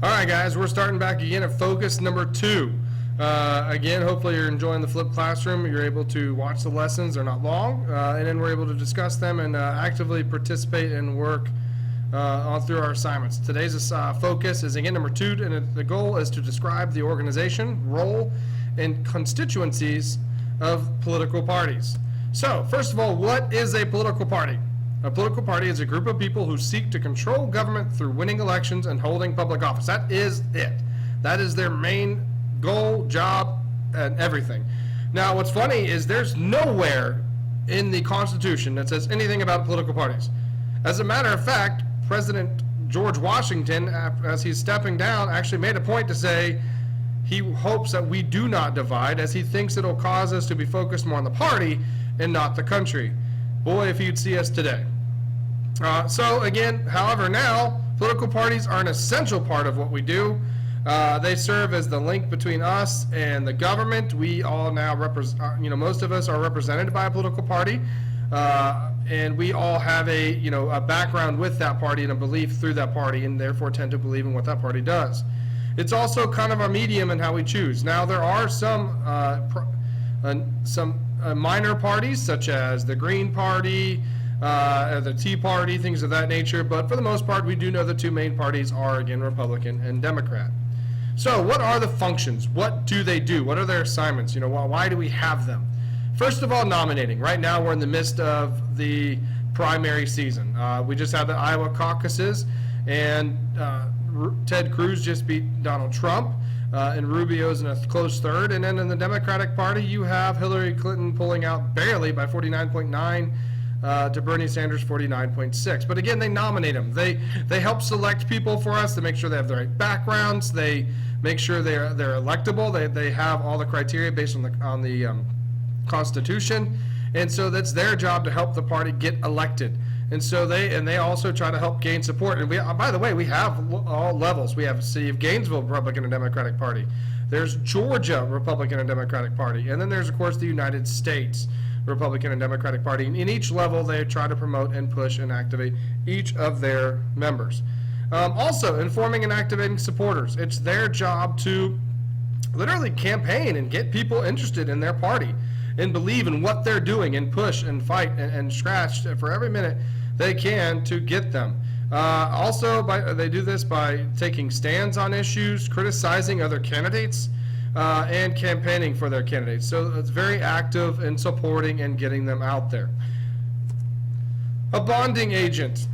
All right, guys, we're starting back again at focus number 2. Again, hopefully you're enjoying the flipped classroom. You're able to watch the lessons. They're not long. And then we're able to discuss them and actively participate and work on through our assignments. Today's focus is, again, number 2, and the goal is to describe the organization, role, and constituencies of political parties. So, first of all, what is a political party? A political party is a group of people who seek to control government through winning elections and holding public office. That is it. That is their main goal, job, and everything. Now, what's funny is there's nowhere in the Constitution that says anything about political parties. As a matter of fact, President George Washington, as he's stepping down, actually made a point to say he hopes that we do not divide, as he thinks it'll cause us to be focused more on the party and not the country. Boy, if you'd see us today. So again, however, now political parties are an essential part of what we do. They serve as the link between us and the government. We all now represent, most of us are represented by a political party, and we all have a background with that party and a belief through that party, and therefore tend to believe in what that party does. It's also kind of a medium in how we choose. Now, there are some minor parties, such as the Green Party, the Tea Party, things of that nature, but for the most part, we do know the two main parties are, again, Republican and Democrat. So what are the functions? What do they do? What are their assignments? Why do we have them? First of all, nominating. Right now, we're in the midst of the primary season. We just had the Iowa caucuses, and Ted Cruz just beat Donald Trump. And Rubio's in a close third. And then in the Democratic Party, you have Hillary Clinton pulling out barely by 49.9 to Bernie Sanders 49.6. But again, they nominate them. They help select people for us to make sure they have the right backgrounds. They make sure they're electable. They have all the criteria based on the Constitution. And so that's their job to help the party get elected. And so they also try to help gain support. And by the way, we have all levels. We have City of Gainesville Republican and Democratic Party. There's Georgia Republican and Democratic Party. And then there's, of course, the United States Republican and Democratic Party. And in each level, they try to promote and push and activate each of their members. Also, informing and activating supporters. It's their job to literally campaign and get people interested in their party and believe in what they're doing and push and fight and scratch for every minute they can to get them. Also, they do this by taking stands on issues, criticizing other candidates, and campaigning for their candidates. So it's very active in supporting and getting them out there. A bonding agent.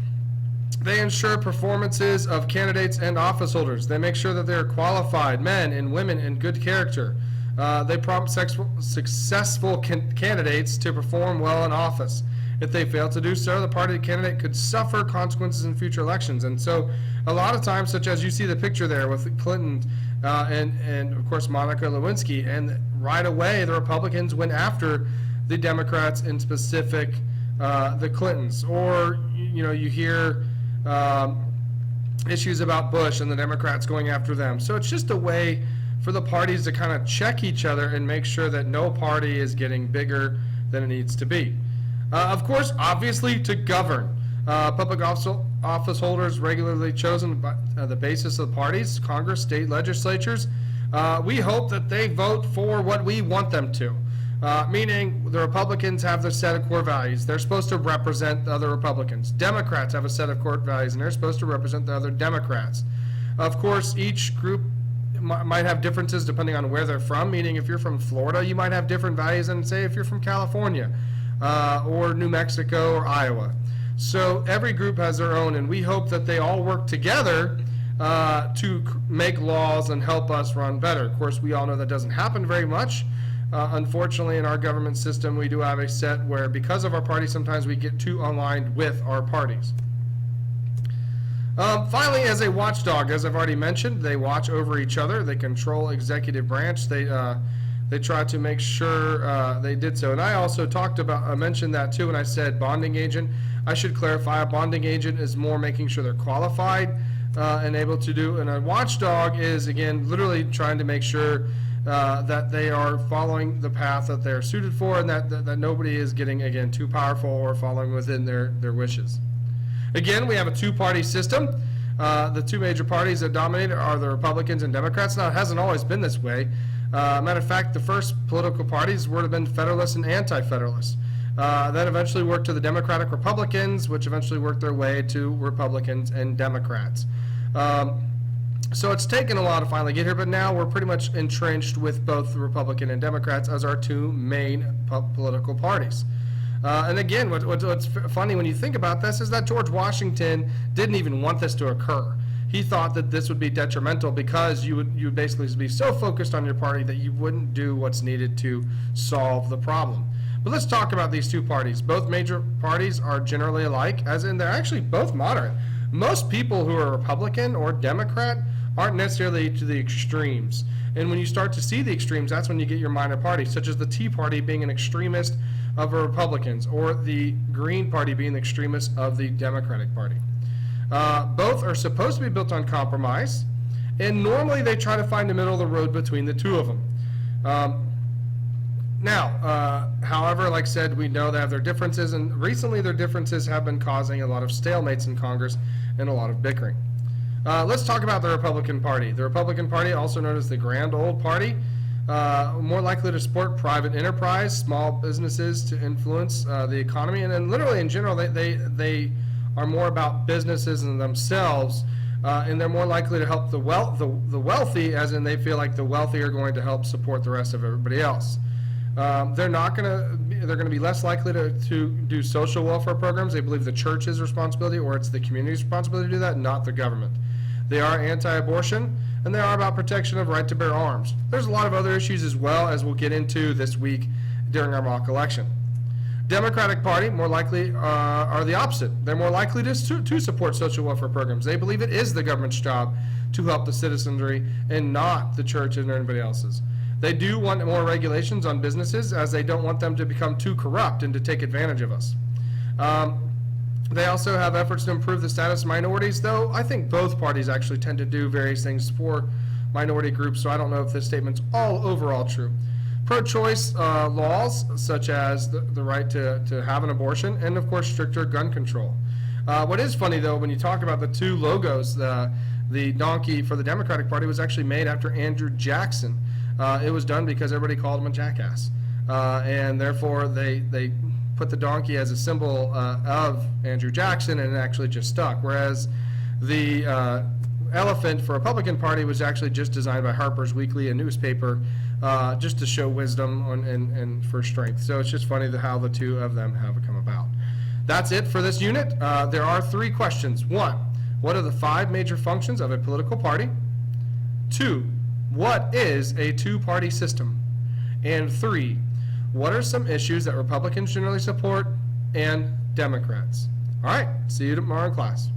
They ensure performances of candidates and office holders. They make sure that they're qualified men and women in good character. They prompt successful candidates to perform well in office. If they fail to do so, the party candidate could suffer consequences in future elections. And so a lot of times, such as you see the picture there with Clinton and of course, Monica Lewinsky, and right away the Republicans went after the Democrats, in specific the Clintons. Or, you hear issues about Bush and the Democrats going after them. So it's just a way for the parties to kind of check each other and make sure that no party is getting bigger than it needs to be. Of course, obviously, to govern. Public office holders regularly chosen by the basis of the parties, Congress, state legislatures. We hope that they vote for what we want them to, meaning the Republicans have their set of core values. They're supposed to represent the other Republicans. Democrats have a set of core values, and they're supposed to represent the other Democrats. Of course, each group might have differences depending on where they're from, meaning if you're from Florida, you might have different values than, say, if you're from California or New Mexico or Iowa. So every group has their own, and we hope that they all work together to make laws and help us run better. Of course, we all know that doesn't happen very much. Unfortunately, in our government system, we do have a set where, because of our party, sometimes we get too aligned with our parties. Finally, as a watchdog, as I've already mentioned, they watch over each other. They control executive branch. They try to make sure they did so. And I also mentioned that too when I said bonding agent. I should clarify, a bonding agent is more making sure they're qualified and able to do. And a watchdog is, again, literally trying to make sure that they are following the path that they're suited for, and that nobody is getting, again, too powerful or following within their wishes. Again, we have a two-party system. The two major parties that dominate are the Republicans and Democrats. Now, it hasn't always been this way. Matter of fact, the first political parties would have been Federalists and Anti-Federalists. That eventually worked to the Democratic Republicans, which eventually worked their way to Republicans and Democrats. So it's taken a while to finally get here, but now we're pretty much entrenched with both the Republican and Democrats as our two main political parties. And again, what's funny when you think about this is that George Washington didn't even want this to occur. He thought that this would be detrimental because you would basically be so focused on your party that you wouldn't do what's needed to solve the problem. But let's talk about these two parties. Both major parties are generally alike, as in they're actually both moderate. Most people who are Republican or Democrat aren't necessarily to the extremes. And when you start to see the extremes, that's when you get your minor parties, such as the Tea Party being an extremist of the Republicans, or the Green Party being the extremist of the Democratic Party. Both are supposed to be built on compromise, and normally they try to find the middle of the road between the two of them. However, like I said, we know they have their differences, and recently their differences have been causing a lot of stalemates in Congress and a lot of bickering. Let's talk about the Republican Party. The Republican Party, also known as the Grand Old Party, more likely to support private enterprise, small businesses to influence the economy, and then literally in general, they are more about businesses and themselves, and they're more likely to help the wealthy, as in they feel like the wealthy are going to help support the rest of everybody else. They're going to be less likely to do social welfare programs. They believe the church's responsibility, or it's the community's responsibility to do that, not the government. They are anti-abortion, and they are about protection of right to bear arms. There's a lot of other issues as well, as we'll get into this week during our mock election. Democratic Party, more likely, are the opposite. They're more likely to support social welfare programs. They believe it is the government's job to help the citizenry and not the church and anybody else's. They do want more regulations on businesses, as they don't want them to become too corrupt and to take advantage of us. They also have efforts to improve the status of minorities, though I think both parties actually tend to do various things for minority groups, so I don't know if this statement's all overall true. Pro-choice laws, such as the right to have an abortion, and of course stricter gun control. What is funny, though, when you talk about the two logos, the donkey for the Democratic Party was actually made after Andrew Jackson. It was done because everybody called him a jackass, and therefore they put the donkey as a symbol of Andrew Jackson, and it actually just stuck. Whereas the elephant for Republican Party was actually just designed by Harper's Weekly, a newspaper, just to show wisdom and for strength. So it's just funny how the two of them have come about. That's it for this unit. There are 3 questions. 1, what are the 5 major functions of a political party? 2, what is a two-party system? And 3, what are some issues that Republicans generally support and Democrats? All right, see you tomorrow in class.